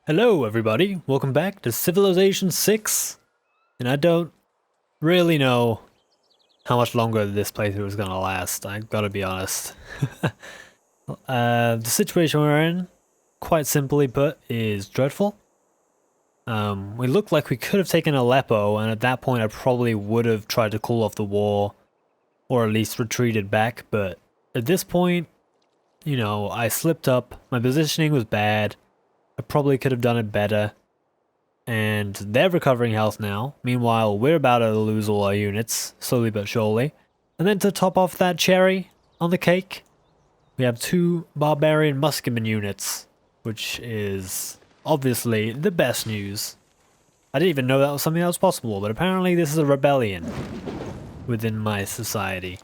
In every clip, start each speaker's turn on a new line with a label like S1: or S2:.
S1: Hello everybody, welcome back to Civilization 6. And I don't really know how much longer this playthrough is gonna last, I gotta be honest. The situation we're in, quite simply put, is dreadful. We look like we could have taken Aleppo, and at that point I probably would have tried to call off the war, or at least retreated back, but at this point, you know, I slipped up, my positioning was bad, I probably could have done it better. And they're recovering health now. Meanwhile, we're about to lose all our units, slowly but surely. And then to top off that cherry on the cake, we have 2 barbarian musketman units, which is obviously the best news. I didn't even know that was something that was possible, but apparently this is a rebellion within my society.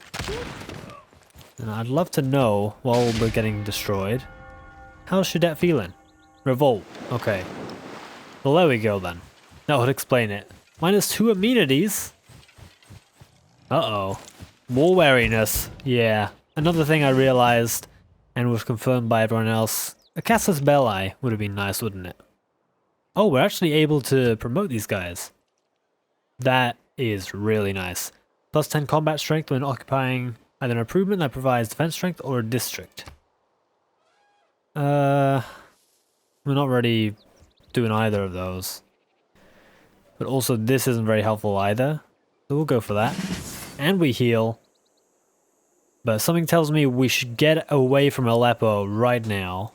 S1: And I'd love to know, while we're getting destroyed, how's Shadet feeling? Revolt, okay. Well, there we go then. That would explain it. -2 amenities? Uh-oh. War wariness. Yeah. Another thing I realized, and was confirmed by everyone else, a Casus Belli would have been nice, wouldn't it? Oh, we're actually able to promote these guys. That is really nice. +10 combat strength when occupying either an improvement that provides defense strength or a district. We're not really doing either of those. But also this isn't very helpful either. So we'll go for that. And we heal. But something tells me we should get away from Aleppo right now.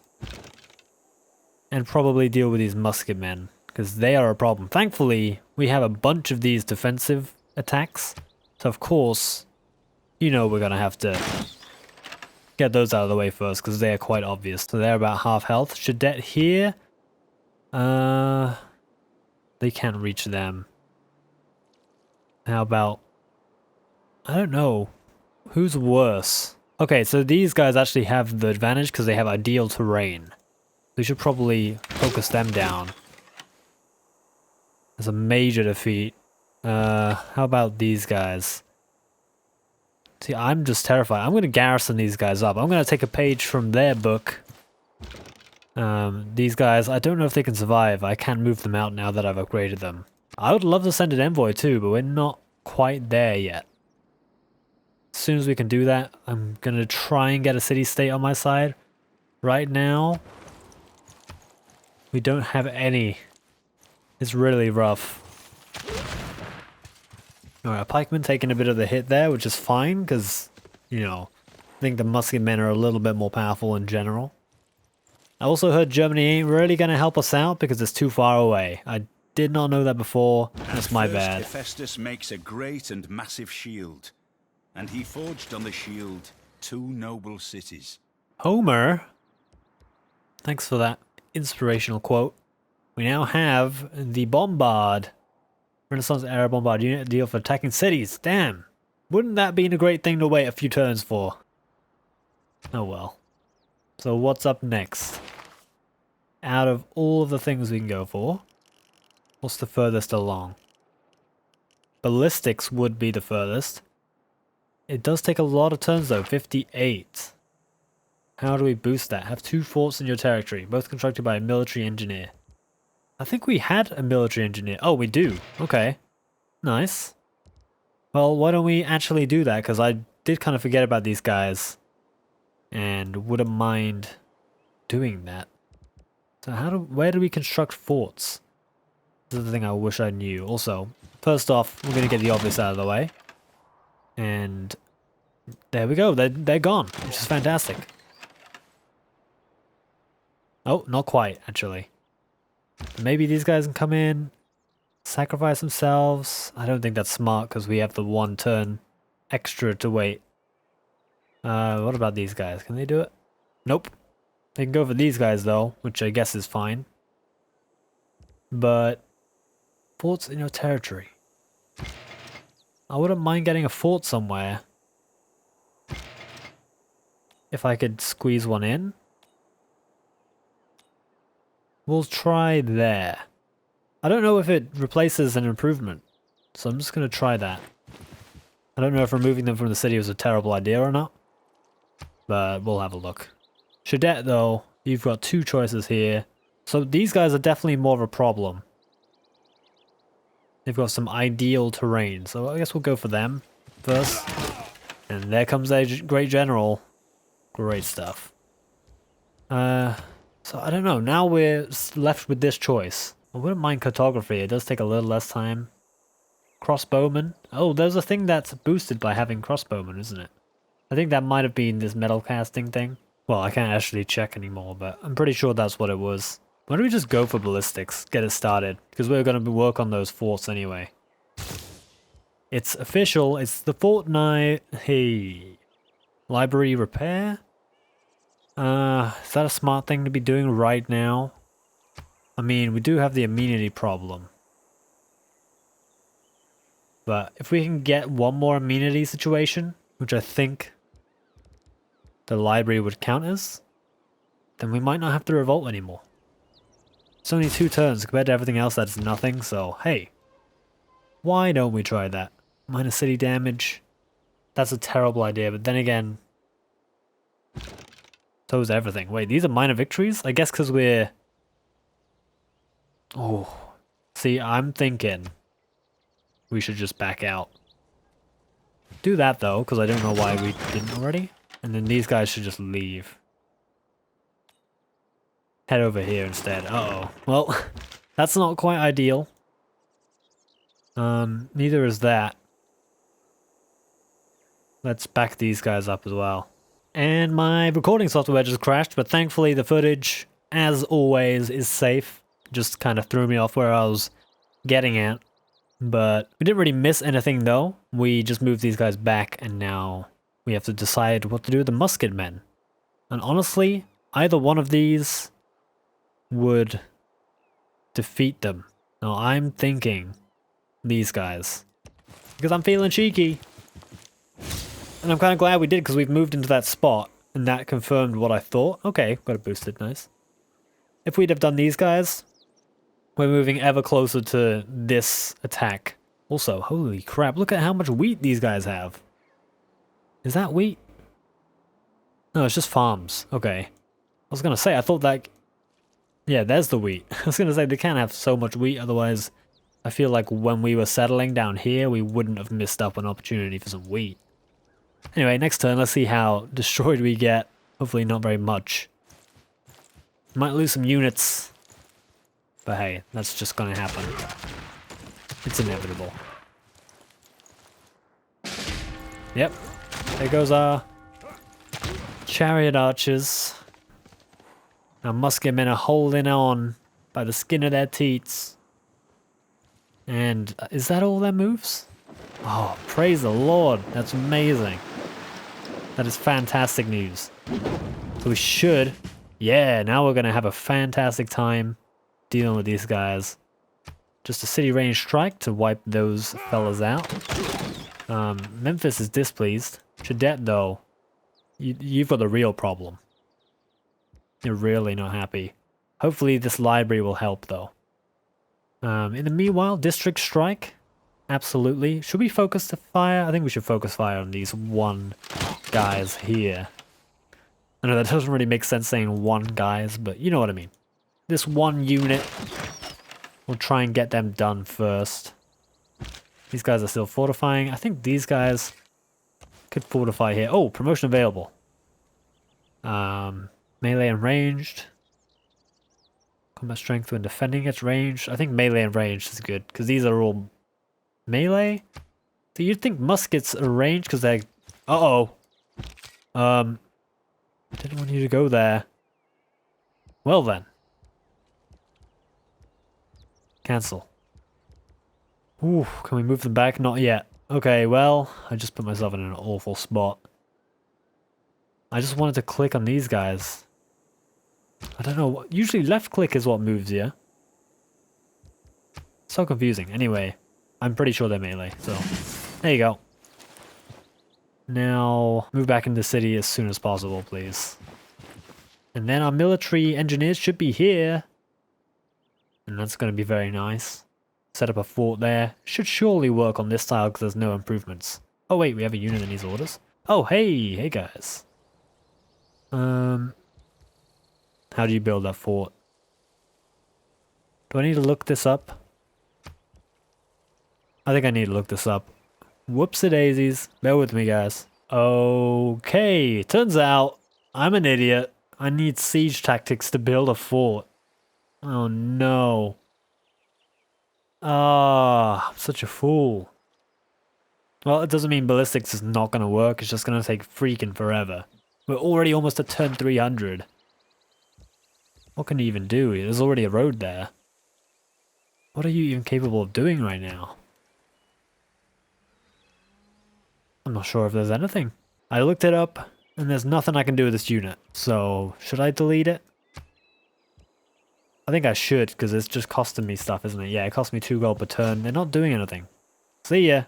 S1: And probably deal with these musketmen. Because they are a problem. Thankfully, we have a bunch of these defensive attacks. So of course, you know we're going to have to get those out of the way first. Because they are quite obvious. So they're about half health. Shadet here. They can't reach them. How about... I don't know. Who's worse? Okay, so these guys actually have the advantage because they have ideal terrain. We should probably focus them down. It's a major defeat. How about these guys? See, I'm just terrified. I'm going to garrison these guys up. I'm going to take a page from their book. These guys, I don't know if they can survive. I can't move them out now that I've upgraded them. I would love to send an envoy too, but we're not quite there yet. As soon as we can do that, I'm gonna try and get a city-state on my side. Right now, we don't have any. It's really rough. Alright, pikemen taking a bit of the hit there, which is fine, because, you know, I think the musketmen are a little bit more powerful in general. I also heard Germany ain't really going to help us out because it's too far away. I did not know that before. That's my bad.
S2: Hephaestus makes a great and massive shield, and he forged on the shield 2 noble cities.
S1: Homer? Thanks for that inspirational quote. We now have the Bombard. Renaissance era Bombard unit deal for attacking cities. Damn. Wouldn't that be a great thing to wait a few turns for? Oh well. So what's up next? Out of all of the things we can go for, what's the furthest along? Ballistics would be the furthest. It does take a lot of turns though, 58. How do we boost that? Have 2 forts in your territory, both constructed by a military engineer. I think we had a military engineer. Oh, we do. Okay. Nice. Well, why don't we actually do that? Because I did kind of forget about these guys. And wouldn't mind doing that. So where do we construct forts? This is the thing I wish I knew. Also, first off, we're going to get the obvious out of the way. And there we go. They're gone, which is fantastic. Oh, not quite, actually. Maybe these guys can come in, sacrifice themselves. I don't think that's smart because we have the 1 turn extra to wait. What about these guys? Can they do it? Nope. They can go for these guys though, which I guess is fine. But forts in your territory. I wouldn't mind getting a fort somewhere. If I could squeeze one in. We'll try there. I don't know if it replaces an improvement, so I'm just going to try that. I don't know if removing them from the city was a terrible idea or not. But we'll have a look. Shadet, though, you've got 2 choices here. So these guys are definitely more of a problem. They've got some ideal terrain, so I guess we'll go for them first. And there comes a great general. Great stuff. So I don't know, now we're left with this choice. I wouldn't mind cartography, it does take a little less time. Crossbowman. Oh, there's a thing that's boosted by having crossbowman, isn't it? I think that might have been this metal casting thing. Well, I can't actually check anymore, but I'm pretty sure that's what it was. Why don't we just go for ballistics, get it started? Because we're going to work on those forts anyway. It's official, it's the fortnight. Hey. Library repair? Is that a smart thing to be doing right now? I mean, we do have the amenity problem. But if we can get one more amenity situation, which I think the library would count as, then we might not have to revolt anymore. It's only 2 turns compared to everything else that's nothing, so hey. Why don't we try that? Minus city damage. That's a terrible idea, but then again, so is everything. Wait, these are minor victories? I guess because we're... Oh. See, I'm thinking we should just back out. Do that though, because I don't know why we didn't already. And then these guys should just leave. Head over here instead. Uh-oh. Well, that's not quite ideal. Neither is that. Let's back these guys up as well. And my recording software just crashed, but thankfully the footage, as always, is safe. Just kind of threw me off where I was getting at. But we didn't really miss anything though. We just moved these guys back and now we have to decide what to do with the musket men. And honestly, either one of these would defeat them. Now I'm thinking these guys. Because I'm feeling cheeky. And I'm kind of glad we did because we've moved into that spot and that confirmed what I thought. Okay, got it boosted, nice. If we'd have done these guys, we're moving ever closer to this attack. Also, holy crap, look at how much wheat these guys have. Is that wheat? No, it's just farms. Okay. I was going to say, I thought that... Yeah, there's the wheat. I was going to say, they can't have so much wheat, otherwise I feel like when we were settling down here, we wouldn't have missed up an opportunity for some wheat. Anyway, next turn, let's see how destroyed we get. Hopefully not very much. Might lose some units. But hey, that's just gonna happen. It's inevitable. Yep. There goes our chariot archers. Our musket men are holding on by the skin of their teats. And is that all their moves? Oh, praise the Lord. That's amazing. That is fantastic news. So we should... Yeah, now we're going to have a fantastic time dealing with these guys. Just a city range strike to wipe those fellas out. Memphis is displeased. Chadette, though, you've got the real problem. You're really not happy. Hopefully this library will help, though. In the meanwhile, district strike. Absolutely. Should we focus the fire? I think we should focus fire on these one guys here. I know that doesn't really make sense saying one guys, but you know what I mean. This one unit, we'll try and get them done first. These guys are still fortifying. I think these guys could fortify here. Oh, promotion available. Melee and ranged. Combat strength when defending its ranged. I think melee and ranged is good, because these are all melee? So you'd think muskets are ranged because they're... Uh-oh. Didn't want you to go there. Well then. Cancel. Ooh, can we move them back? Not yet. Okay, well, I just put myself in an awful spot. I just wanted to click on these guys. I don't know. Usually left click is what moves you. So confusing. Anyway, I'm pretty sure they're melee, so there you go. Now, move back into the city as soon as possible, please. And then our military engineers should be here. And that's going to be very nice. Set up a fort there. Should surely work on this tile because there's no improvements. Oh wait, we have a unit that needs orders. Oh, hey guys. How do you build that fort? Do I need to look this up? I think I need to look this up. Whoopsie-daisies. Bear with me, guys. Okay, turns out I'm an idiot. I need siege tactics to build a fort. Oh no. Ah, I'm such a fool. Well, it doesn't mean ballistics is not going to work. It's just going to take freaking forever. We're already almost at turn 300. What can you even do? There's already a road there. What are you even capable of doing right now? I'm not sure if there's anything. I looked it up, and there's nothing I can do with this unit. So, should I delete it? I think I should, because it's just costing me stuff, isn't it? Yeah, it cost me 2 gold per turn. They're not doing anything. See ya.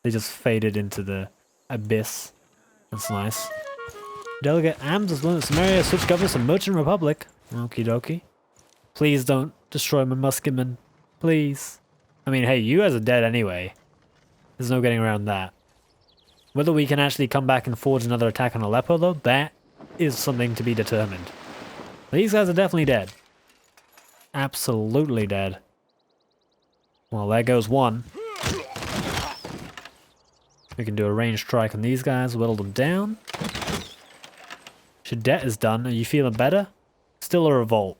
S1: They just faded into the abyss. That's nice. Delegate Ams has learned Samaria switch governs a merchant republic. Okie dokie. Please don't destroy my musketmen. Please. I mean, hey, you guys are dead anyway. There's no getting around that. Whether we can actually come back and forge another attack on Aleppo, though, that is something to be determined. These guys are definitely dead. Absolutely dead. Well, there goes one. We can do a ranged strike on these guys, whittle them down. Shadet is done. Are you feeling better? Still a revolt.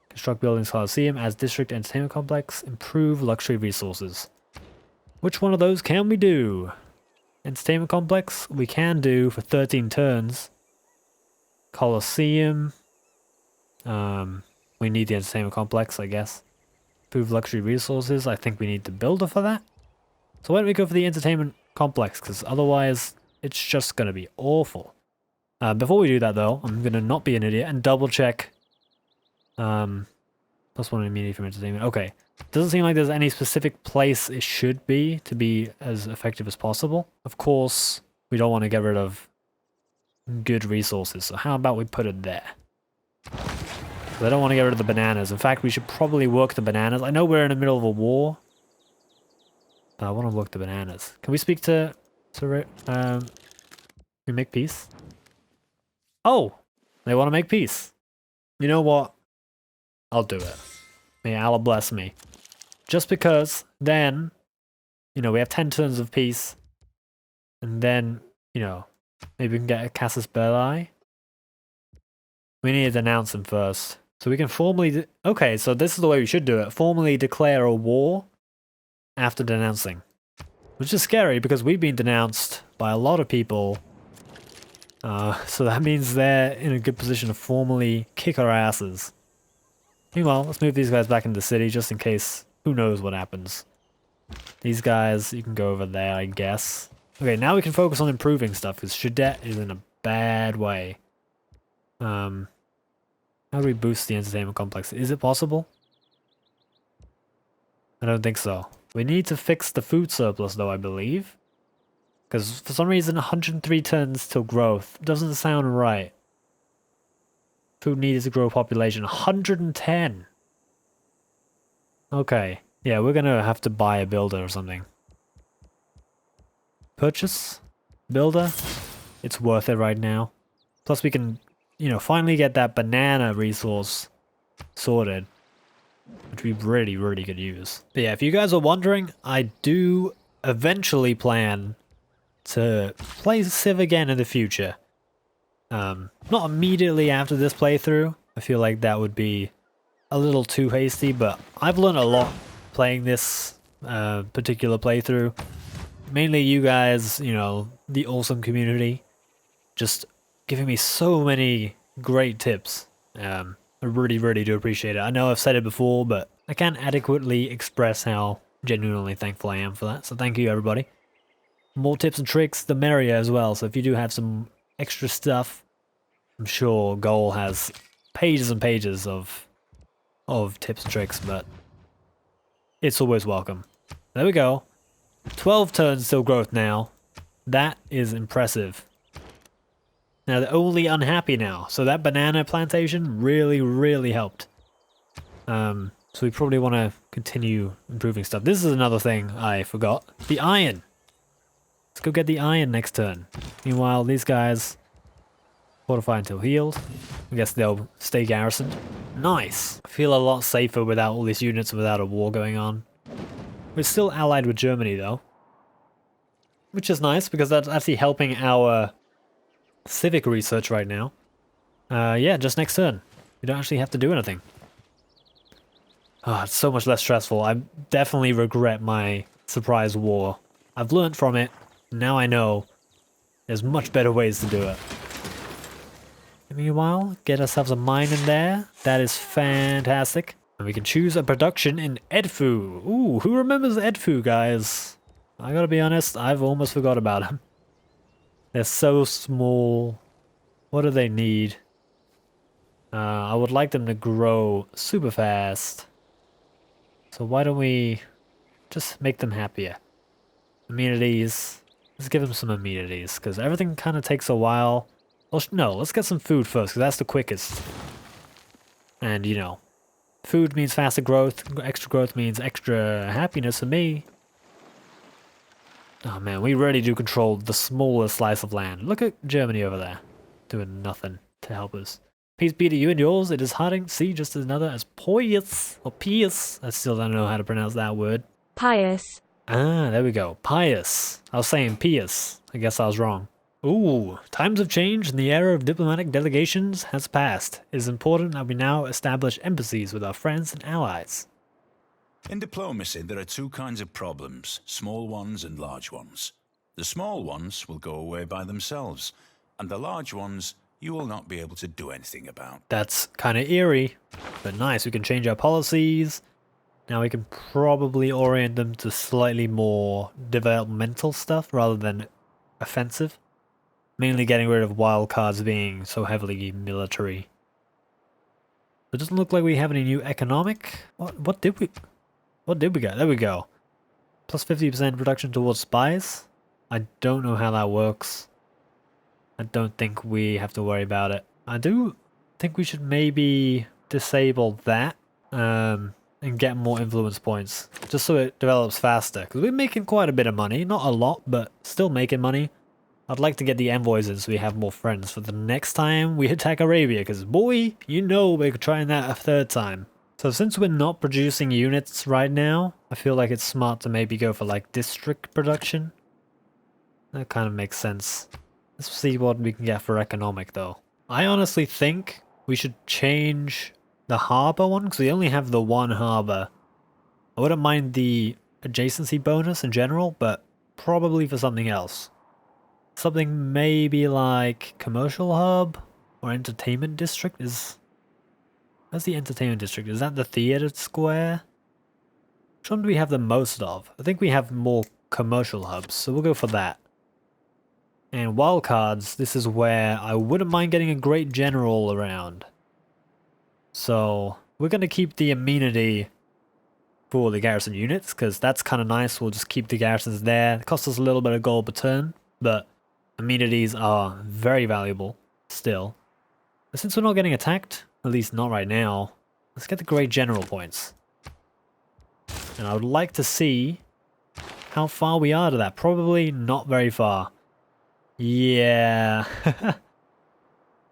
S1: Construct buildings Coliseum as district entertainment complex. Improve luxury resources. Which one of those can we do? Entertainment complex we can do for 13 turns. Coliseum. We need the entertainment complex, I guess. Improve luxury resources. I think we need the builder for that. So why don't we go for the entertainment complex? Because otherwise it's just going to be awful. Before we do that though, I'm going to not be an idiot and double check. Plus one immediately from entertainment. Okay. Doesn't seem like there's any specific place it should be to be as effective as possible. Of course, we don't want to get rid of good resources. So how about we put it there? I don't want to get rid of the bananas. In fact, we should probably work the bananas. I know we're in the middle of a war. But I want to work the bananas. Can we speak to we make peace? Oh! They want to make peace. You know what? I'll do it. May Allah bless me. Just because then, you know, we have 10 turns of peace. And then, you know, maybe we can get a Casus Belli. We need to denounce him first. So we can formally... Okay, so this is the way we should do it. Formally declare a war after denouncing. Which is scary because we've been denounced by a lot of people. So that means they're in a good position to formally kick our asses. Meanwhile, let's move these guys back into the city just in case. Who knows what happens. These guys, you can go over there, I guess. Okay, now we can focus on improving stuff because Shadet is in a bad way. How do we boost the entertainment complex? Is it possible? I don't think so. We need to fix the food surplus though, I believe. Because for some reason 103 turns till growth doesn't sound right. Food needed to grow population 110. Okay. Yeah, we're gonna have to buy a builder or something. Purchase? Builder? It's worth it right now. Plus we can, you know, finally get that banana resource sorted. Which we really, really could use. But yeah, if you guys are wondering, I do eventually plan to play Civ again in the future. Not immediately after this playthrough. I feel like that would be a little too hasty, but I've learned a lot playing this particular playthrough. Mainly you guys, you know, the awesome community, just giving me so many great tips. I really, really do appreciate it. I know I've said it before, but I can't adequately express how genuinely thankful I am for that. So thank you, everybody. More tips and tricks, the merrier as well. So if you do have some extra stuff, I'm sure Goal has pages and pages of tips and tricks, but it's always welcome. There we go. 12 turns till growth now. That is impressive. Now they're only unhappy now, so that banana plantation really, really helped. So we probably want to continue improving stuff. This is another thing I forgot. The iron. Let's go get the iron next turn. Meanwhile, these guys fortify until healed. I guess they'll stay garrisoned. Nice. I feel a lot safer without all these units and without a war going on. We're still allied with Germany though. Which is nice because that's actually helping our civic research right now. Yeah, just next turn. You don't actually have to do anything. Ah, it's so much less stressful. I definitely regret my surprise war. I've learned from it. Now I know there's much better ways to do it. Meanwhile, get ourselves a mine in there. That is fantastic. And we can choose a production in Edfu. Ooh, who remembers Edfu, guys? I gotta be honest, I've almost forgot about them. They're so small. What do they need? I would like them to grow super fast. So why don't we just make them happier? Amenities. Let's give them some amenities, because everything kind of takes a while. Well, no, let's get some food first, because that's the quickest. And, you know, food means faster growth. Extra growth means extra happiness for me. Oh man, we really do control the smallest slice of land. Look at Germany over there, doing nothing to help us. Peace be to you and yours. It is Harding. See, just another as pious or pious. I still don't know how to pronounce that word.
S3: Pious.
S1: Ah, there we go. Pious. I was saying pious. I guess I was wrong. Ooh, times have changed and the era of diplomatic delegations has passed. It is important that we now establish embassies with our friends and allies.
S2: In diplomacy, there are two kinds of problems, small ones and large ones. The small ones will go away by themselves, and the large ones you will not be able to do anything about.
S1: That's kind of eerie, but nice. We can change our policies. Now we can probably orient them to slightly more developmental stuff rather than offensive. Mainly getting rid of wild cards being so heavily military. It doesn't look like we have any new economic. What did we get? There we go. Plus 50% reduction towards spies. I don't know how that works. I don't think we have to worry about it. I do think we should maybe disable that and get more influence points just so it develops faster, because we're making quite a bit of money. Not a lot, but still making money. I'd like to get the envoys in so we have more friends for the next time we attack Arabia, because boy, you know we're trying that a third time. So since we're not producing units right now, I feel like it's smart to maybe go for like district production. That kind of makes sense. Let's see what we can get for economic though. I honestly think we should change the harbor one, because we only have the one harbor. I wouldn't mind the adjacency bonus in general, but probably for something else. Something maybe like commercial hub or entertainment district is... Where's the entertainment district? Is that the theater square? Which one do we have the most of? I think we have more commercial hubs, so we'll go for that. And wildcards, this is where I wouldn't mind getting a great general around. So we're going to keep the amenity for the garrison units, because that's kind of nice. We'll just keep the garrisons there. It costs us a little bit of gold per turn, but amenities are very valuable still. But since we're not getting attacked, at least not right now, let's get the great general points. And I would like to see how far we are to that. Probably not very far. Yeah.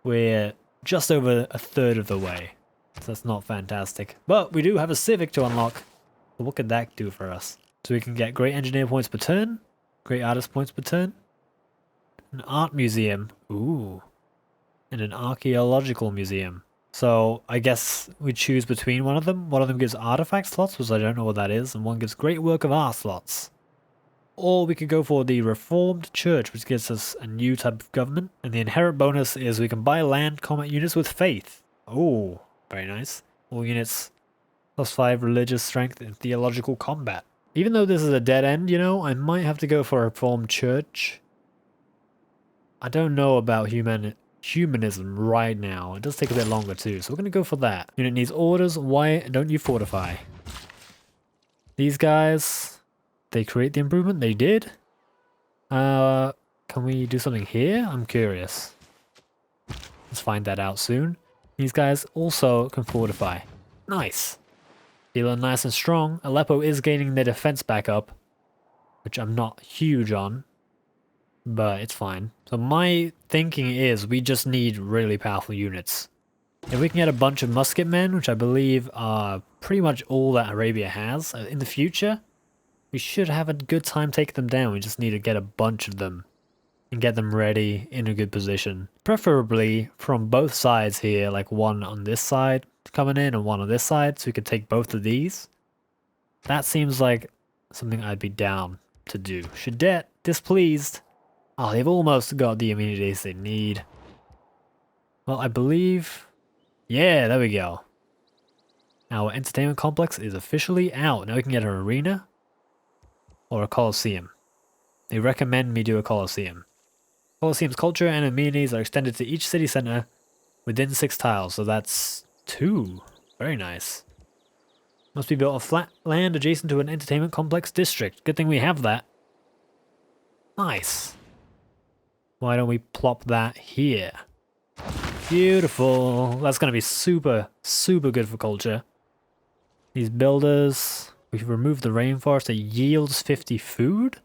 S1: We're just over a third of the way. So that's not fantastic. But we do have a civic to unlock. So what could that do for us? So we can get great engineer points per turn. Great artist points per turn. An art museum. Ooh. And an archaeological museum. So I guess we choose between one of them. One of them gives artifact slots, which I don't know what that is. And one gives great work of art slots. Or we could go for the Reformed Church, which gives us a new type of government. And the inherent bonus is we can buy land combat units with faith. Oh, very nice. All units +5 religious strength in theological combat. Even though this is a dead end, you know, I might have to go for a Reformed Church. I don't know about humanism right now. It does take a bit longer too, so we're going to go for that. Unit needs orders. Why don't you fortify? These guys... They create the improvement? They did? Can we do something here? I'm curious. Let's find that out soon. These guys also can fortify. Nice. Feeling nice and strong. Aleppo is gaining their defense back up, which I'm not huge on, but it's fine. So my thinking is we just need really powerful units. If we can get a bunch of musket men, which I believe are pretty much all that Arabia has, in the future, we should have a good time taking them down. We just need to get a bunch of them and get them ready in a good position. Preferably from both sides here, like one on this side coming in and one on this side, so we could take both of these. That seems like something I'd be down to do. Shadet, displeased. Oh, they've almost got the immunities they need. Well, I believe... Yeah, there we go. Our entertainment complex is officially out. Now we can get an arena or a coliseum. They recommend me do a coliseum. Coliseum's culture and amenities are extended to each city center within 6 tiles, so that's 2. Very nice. Must be built on flat land adjacent to an entertainment complex district. Good thing we have that. Nice. Why don't we plop that here? Beautiful. That's going to be super, super good for culture. These builders, we've removed the rainforest. It yields 50 food?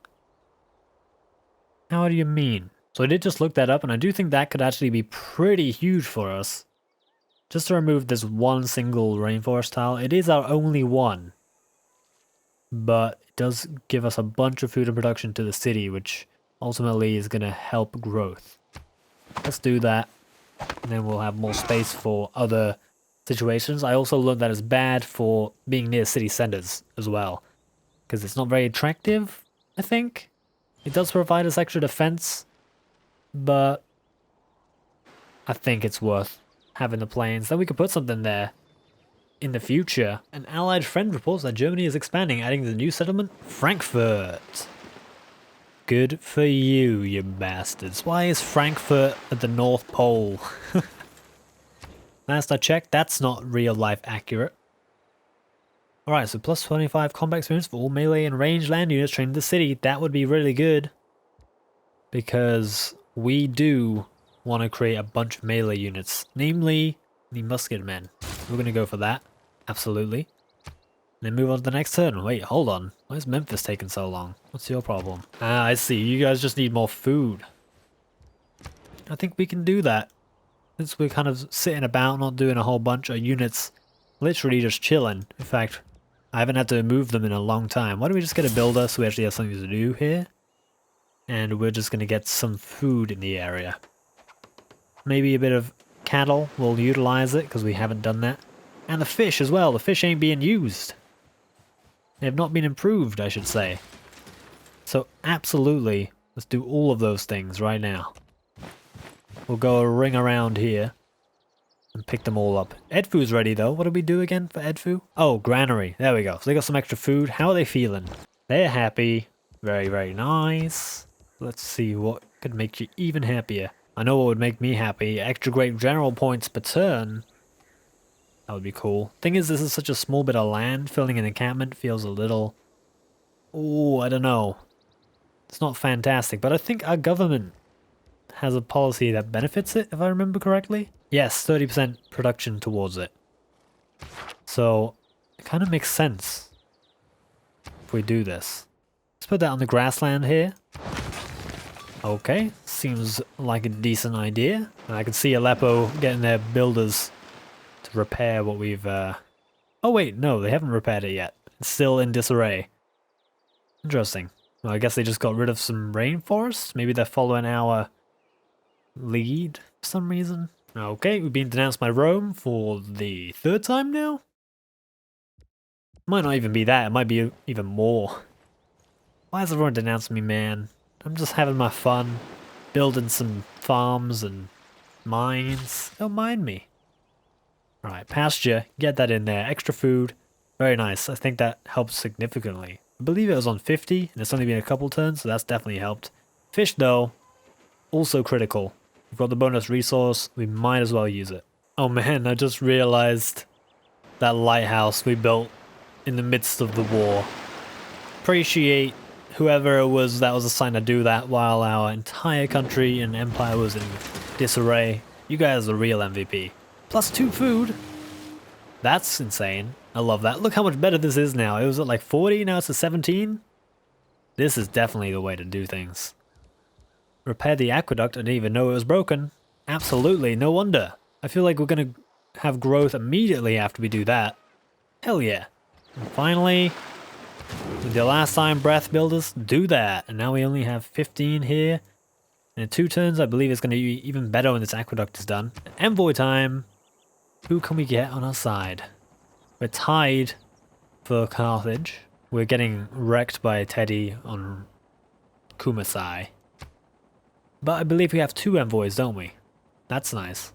S1: How do you mean? So I did just look that up, and I do think that could actually be pretty huge for us. Just to remove this one single rainforest tile. It is our only one. But it does give us a bunch of food and production to the city, which ultimately is going to help growth. Let's do that. And then we'll have more space for other situations. I also learned that it's bad for being near city centers as well. Because it's not very attractive, I think. It does provide us extra defense. But I think it's worth having the planes. Then we could put something there in the future. An allied friend reports that Germany is expanding, adding the new settlement, Frankfurt. Good for you, you bastards. Why is Frankfurt at the North Pole? Last I checked, that's not real life accurate. Alright, so plus 25 combat experience for all melee and ranged land units trained in the city. That would be really good. Because we do want to create a bunch of melee units. Namely, the musket men. We're going to go for that. Absolutely. Then move on to the next turn. Wait, hold on. Why is Memphis taking so long? What's your problem? Ah, I see. You guys just need more food. I think we can do that. Since we're kind of sitting about, not doing a whole bunch of units. Literally just chilling. In fact, I haven't had to move them in a long time. Why don't we just get a builder so we actually have something to do here? And we're just going to get some food in the area. Maybe a bit of cattle. We'll utilize it because we haven't done that. And the fish as well. The fish ain't being used. They have not been improved, I should say. So absolutely, let's do all of those things right now. We'll go a ring around here and pick them all up. Edfu's ready though. What do we do again for Edfu? Oh, granary. There we go. So they got some extra food. How are they feeling? They're happy. Very, very nice. Let's see what could make you even happier. I know what would make me happy. Extra great general points per turn. That would be cool. Thing is, this is such a small bit of land. Filling an encampment feels a little... Oh, I don't know. It's not fantastic, but I think our government has a policy that benefits it, if I remember correctly. Yes, 30% production towards it. So, it kind of makes sense if we do this. Let's put that on the grassland here. Okay, seems like a decent idea. I can see Aleppo getting their builders to repair what we've... Oh wait, no, they haven't repaired it yet. It's still in disarray. Interesting. Well, I guess they just got rid of some rainforest. Maybe they're following our lead for some reason. Okay, we've been denounced by Rome for the 3rd time now? Might not even be that, it might be even more. Why has everyone denounced me, man? I'm just having my fun, building some farms and mines. Don't mind me. Alright, pasture, get that in there. Extra food, very nice. I think that helps significantly. I believe it was on 50, and it's only been a couple turns, so that's definitely helped. Fish, though, also critical. We've got the bonus resource, we might as well use it. Oh man, I just realized that lighthouse we built in the midst of the war. Appreciate whoever it was that was assigned to do that while our entire country and empire was in disarray. You guys are the real MVP. Plus 2 food. That's insane. I love that. Look how much better this is now. It was at like 40, now it's at 17. This is definitely the way to do things. Repair the aqueduct. I didn't even know it was broken. Absolutely, no wonder. I feel like we're gonna have growth immediately after we do that. Hell yeah. And finally, with the last time breath builders, do that. And now we only have 15 here. And in 2 turns, I believe it's going to be even better when this aqueduct is done. Envoy time. Who can we get on our side? We're tied for Carthage. We're getting wrecked by Teddy on Kumasai. But I believe we have 2 envoys, don't we? That's nice.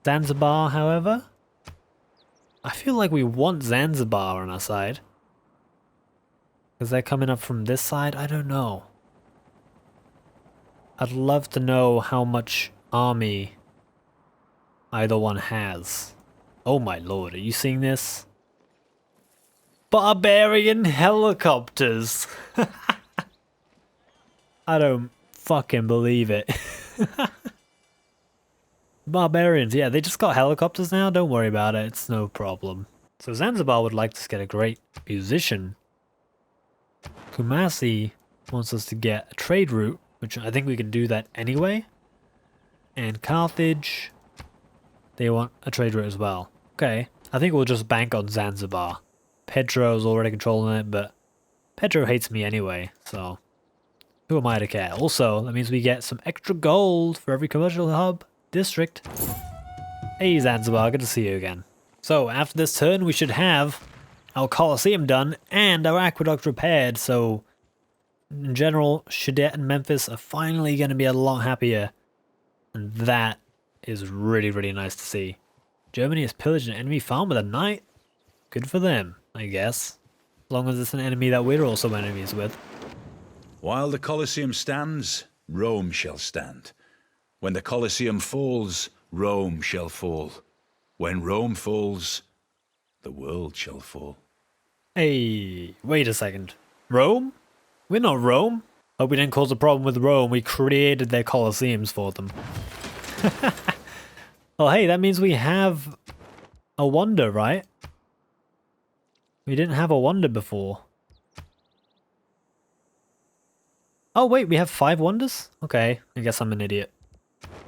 S1: Zanzibar, however? I feel like we want Zanzibar on our side. Because they're coming up from this side? I don't know. I'd love to know how much army either one has. Oh my lord, are you seeing this? Barbarian helicopters! I don't fucking believe it. Barbarians, yeah, they just got helicopters now, don't worry about it, it's no problem. So Zanzibar would like to get a great musician. Kumasi wants us to get a trade route, which I think we can do that anyway. And Carthage, they want a trade route as well. Okay, I think we'll just bank on Zanzibar. Pedro's already controlling it, but Pedro hates me anyway, so who am I to care? Also, that means we get some extra gold for every commercial hub district. Hey Zanzibar, good to see you again. So after this turn we should have our Colosseum done and our aqueduct repaired, so in general Shadet and Memphis are finally going to be a lot happier, and that is really nice to see. Germany has pillaged an enemy farm with a knight. Good for them, I guess, as long as it's an enemy that we're also enemies with.
S2: While the Colosseum stands, Rome shall stand. When the Colosseum falls, Rome shall fall. When Rome falls, the world shall fall.
S1: Hey, wait a second. Rome? We're not Rome. Hope we didn't cause a problem with Rome. We created their Colosseums for them. Well, hey, that means we have a wonder, right? We didn't have a wonder before. Oh, wait, we have 5 wonders? Okay, I guess I'm an idiot.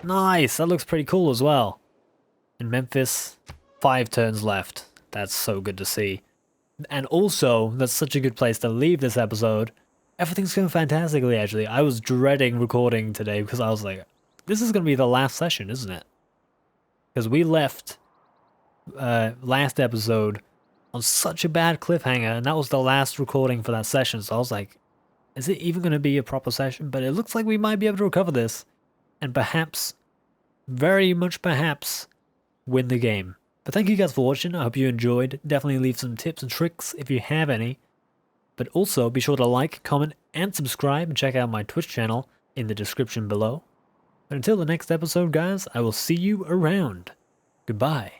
S1: Nice, that looks pretty cool as well. In Memphis, 5 turns left. That's so good to see. And also, that's such a good place to leave this episode. Everything's going fantastically, actually. I was dreading recording today because I was like, this is going to be the last session, isn't it? Because we left last episode on such a bad cliffhanger, and that was the last recording for that session, so I was like, is it even going to be a proper session? But it looks like we might be able to recover this, and perhaps, very much perhaps, win the game. But thank you guys for watching, I hope you enjoyed. Definitely leave some tips and tricks if you have any. But also, be sure to like, comment, and subscribe, and check out my Twitch channel in the description below. But until the next episode, guys, I will see you around. Goodbye.